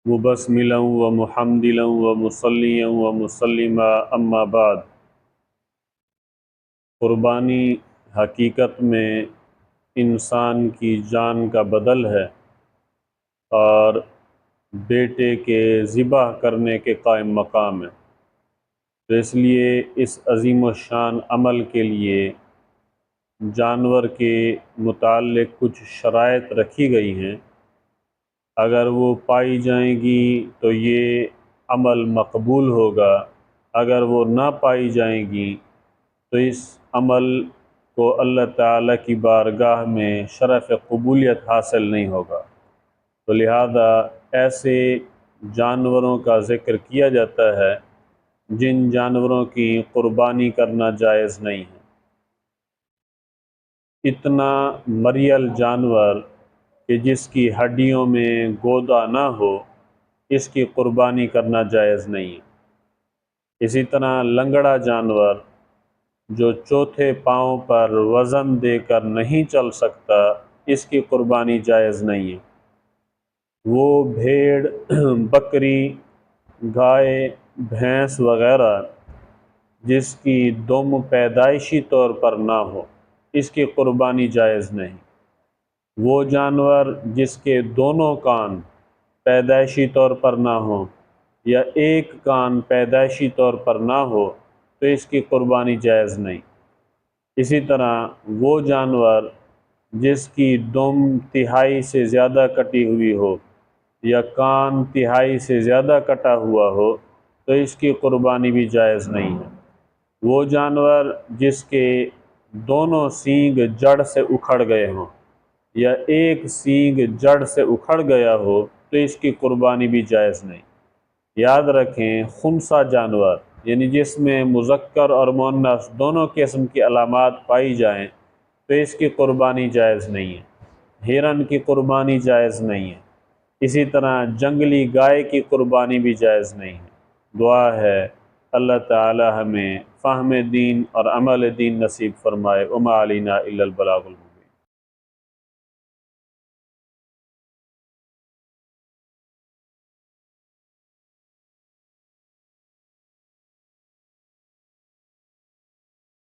مبسملا ومحمدلا ومصلیا ومسلما اما بعد۔ قربانی حقیقت میں انسان کی جان کا بدل ہے اور بیٹے کے ذبح کرنے کے قائم مقام ہے، تو اس لیے اس عظیم الشان عمل کے لیے جانور کے متعلق کچھ شرائط رکھی گئی ہیں۔ اگر وہ پائی جائیں گی تو یہ عمل مقبول ہوگا، اگر وہ نہ پائی جائیں گی تو اس عمل کو اللہ تعالیٰ کی بارگاہ میں شرف قبولیت حاصل نہیں ہوگا۔ تو لہذا ایسے جانوروں کا ذکر کیا جاتا ہے جن جانوروں کی قربانی کرنا جائز نہیں ہے۔ اتنا مریل جانور کہ جس کی ہڈیوں میں گودا نہ ہو، اس کی قربانی کرنا جائز نہیں ہے۔ اسی طرح لنگڑا جانور جو چوتھے پاؤں پر وزن دے کر نہیں چل سکتا، اس کی قربانی جائز نہیں ہے۔ وہ بھیڑ، بکری، گائے، بھینس وغیرہ جس کی دم پیدائشی طور پر نہ ہو، اس کی قربانی جائز نہیں۔ وہ جانور جس کے دونوں کان پیدائشی طور پر نہ ہوں یا ایک کان پیدائشی طور پر نہ ہو تو اس کی قربانی جائز نہیں۔ اسی طرح وہ جانور جس کی دم تہائی سے زیادہ کٹی ہوئی ہو یا کان تہائی سے زیادہ کٹا ہوا ہو تو اس کی قربانی بھی جائز نہیں ہے۔ وہ جانور جس کے دونوں سینگ جڑ سے اکھڑ گئے ہوں یا ایک سینگ جڑ سے اکھڑ گیا ہو تو اس کی قربانی بھی جائز نہیں۔ یاد رکھیں، خنثی جانور یعنی جس میں مذکر اور مؤنث دونوں قسم کی علامات پائی جائیں تو اس کی قربانی جائز نہیں ہے۔ ہرن کی قربانی جائز نہیں ہے۔ اسی طرح جنگلی گائے کی قربانی بھی جائز نہیں ہے۔ دعا ہے اللہ تعالی ہمیں فہم دین اور عمل دین نصیب فرمائے۔ وما علینا الا البلاغ المبین۔